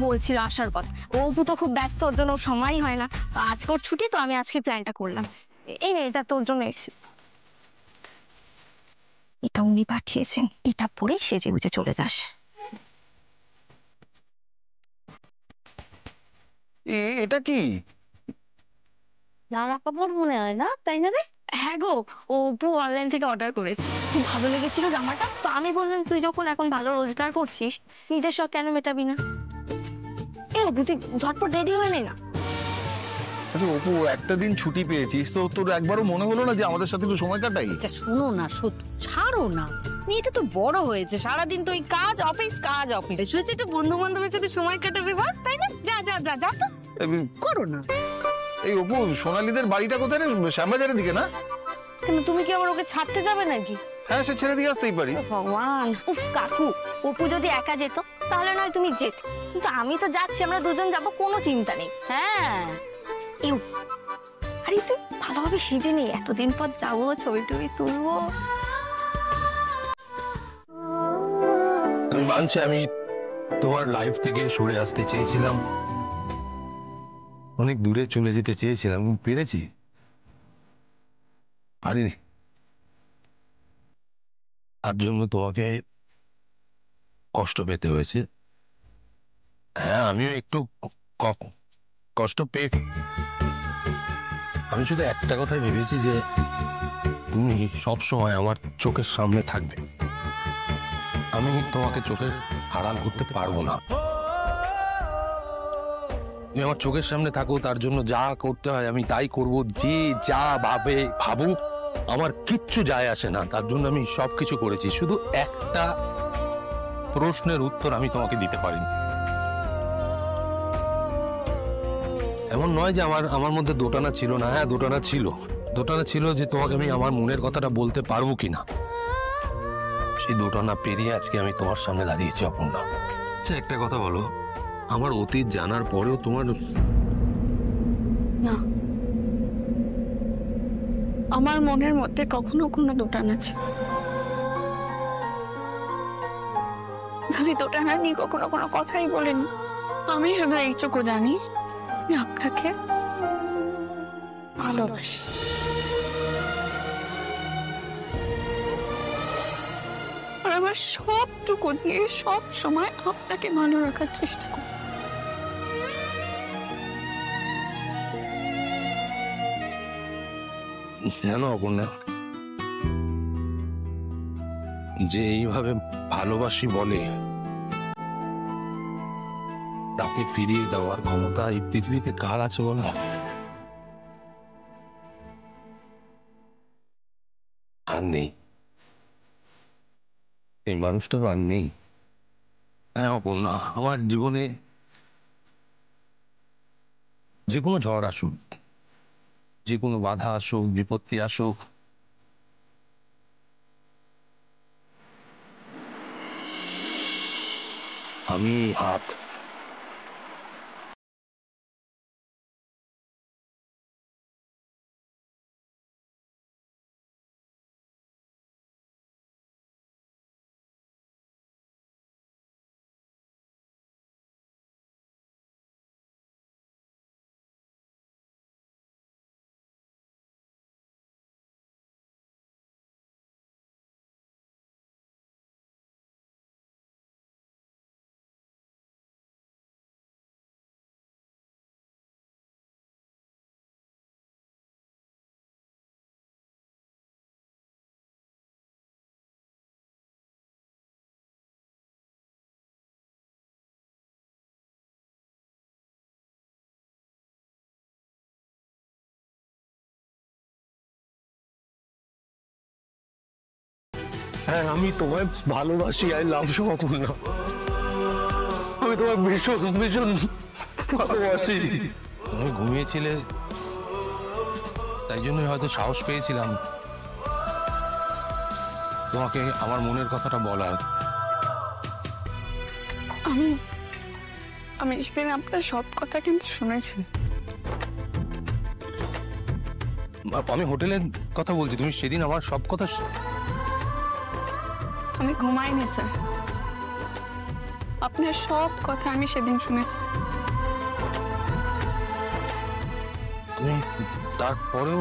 বলছিল আসার কথা। অপু তো খুব ব্যস্ত, ওর জন্য সময়ই হয় না। আজকে ওর ছুটি, তো আমি আজকে প্ল্যানটা করলাম। এই নে, এটা তোর জন্য এসেছি। এটা উনি পাঠিয়েছেন, এটা পরে সেজে গুজে চলে যাস। এটা কি? জামা কাপড় মনে হয় না, তাই না রে? হ্যাঁ গো, অপু অনলাইন থেকে অর্ডার করেছে। খুব ভালো লেগেছিল জামাটা, তো আমি বললাম তুই যখন এখন ভালো রোজগার করছিস, নিজের শখ কেন মেটাবি না? এ অপু, তুই ঝটপট রেডি হয়ে নে না। আচ্ছা অপু, একটা দিন ছুটি পেয়েছিস তো, তোর একবারও মনে হলো না যে আমাদের সাথে একটু সময় কাটাই? আচ্ছা শোনো না, সত্যি ছাড়ো না। মেয়েটা তো বড় হয়েছে, সারাদিন তো ওই কাজ অফিস কাজ অফিস। হয়েছে একটু বন্ধু বান্ধবের সাথে সময় কাটাবে, বা তাই না? যা যা যা যা তো করো না। এই অপু, সোনালীদের বাড়িটা কোথায় রে? শ্যামবাজারের দিকে না? কেন, তুমি কি আবার ওকে ছাড়তে যাবে নাকি? হ্যাঁ, সে ছেড়ে দিয়ে আসতেই পারি। ভগবান। উফ কাকু, অপু যদি একা যেত তাহলে নয় তুমি যেতে, কিন্তু আমি তো যাচ্ছি, আমরা দুজন যাবো, কোনো চিন্তা নেই। হ্যাঁ। ইউ, আরে তুই ভালোভাবে সেজে নে, এতদিন পর যাবো, ছবি টবি তুলবো। আমি মানছি, আমি তোমার লাইফ থেকে সরে আসতে চেয়েছিলাম, অনেক দূরে চলে যেতে চেয়েছিলাম, পেরেছি? পারিনি। তার জন্য তোমাকে কষ্ট পেতে হয়েছে। হ্যাঁ, আমিও একটু কষ্ট পেয়ে, আমি শুধু একটা কথাই ভেবেছি যে তুমি সবসময় আমার চোখের সামনে থাকবে। আমি তোমাকে চোখের আড়াল করতে পারবো না। তুমি আমার চোখের সামনে থাকো, তার জন্য যা করতে হয় আমি তাই করব। যে যা ভাবুক আমার কিচ্ছু যায় আসে না, তার জন্য আমি সবকিছু করেছি। শুধু একটা প্রশ্নের উত্তর আমি তোমাকে দিতে পারিনি। এমন নয় যে আমার মধ্যে দোটানা ছিল না। হ্যাঁ, দোটানা ছিল যে তোমাকে আমি আমার মনের কথাটা বলতে পারবো কিনা। সেই দোটানা পেরিয়ে আজকে আমি তোমার সামনে দাঁড়িয়েছি অপর্ণা। আচ্ছা একটা কথা বলো, আমার অতীত জানার পরেও তোমার না, আমার মনের মধ্যে কখনো কোনো দোটানা ছিল। আমি দোটানা নিয়ে কখনো কোনো কথাই বলিনি। আমি শুধু এইটুকু জানি আপনাকে ভালোবাসি। আর আমার সবটুকু দিয়ে সব সময় আপনাকে ভালো রাখার চেষ্টা করি। জানো অপর্ণা, যে এইভাবে ভালোবাসি বলে, তাকে ফিরিয়ে দেওয়ার ক্ষমতা এই পৃথিবীতে কার আছে বলো? আর নেই, এই মানুষটা আর নেই। হ্যাঁ অপর্ণা, আমার জীবনে যে কোনো ঝড় আসুক, যে কোনো বাধা আসুক, বিপত্তি আসুক, আমি হাত হ্যাঁ, আমি তোমায় ভালোবাসি। I love you Aparna. আমি তোমায় ভীষণ ভীষণ ভালোবাসি। তুমি ঘুমিয়েছিলে, তাই জন্যই হয়তো সাহস পেয়েছিলাম তোমাকে আমার মনের কথাটা বলার। আমি সেদিন আপনার সব কথা কিন্তু শুনেছি। আমি হোটেলের কথা বলছি, তুমি সেদিন আমার সব কথা। আমি ঘুমাইনি স্যার, আপনার সব কথা আমি সেদিন শুনেছি। তুমি তারপরেও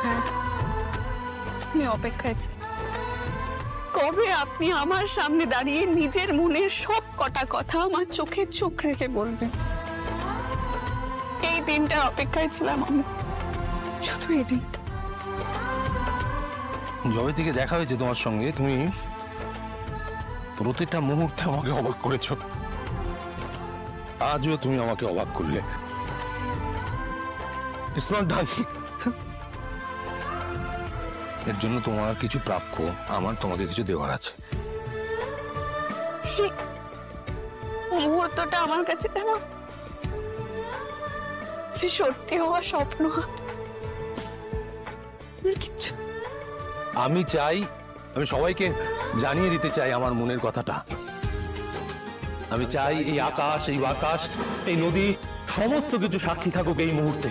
হ্যাঁ, আমি অপেক্ষায় ছিলাম কবে আপনি আমার সামনে দাঁড়িয়ে নিজের মনের সব কটা কথা আমার চোখে চোখ রেখে বলবেন। এই দিনটার অপেক্ষায় ছিলাম আমি, শুধু এই দিনটা। যবে থেকে দেখা হয়েছে তোমার সঙ্গে, তুমি প্রতিটা মুহূর্তে আমাকে অবাক করেছো। আজও তুমি আমাকে অবাক করলে। It's not done. এর জন্য তোমার কিছু প্রাপ্য, আমার তোমাকে কিছু দেওয়ার আছে। মুহূর্তটা আমার কাছে যেন সত্যি হওয়া স্বপ্ন। কিচ্ছু আমি চাই, আমি সবাইকে জানিয়ে দিতে চাই আমার মনের কথাটা। আমি চাই এই আকাশ, এই বাতাস, এই নদী সমস্ত কিছু সাক্ষী থাকুক এই মুহূর্তে।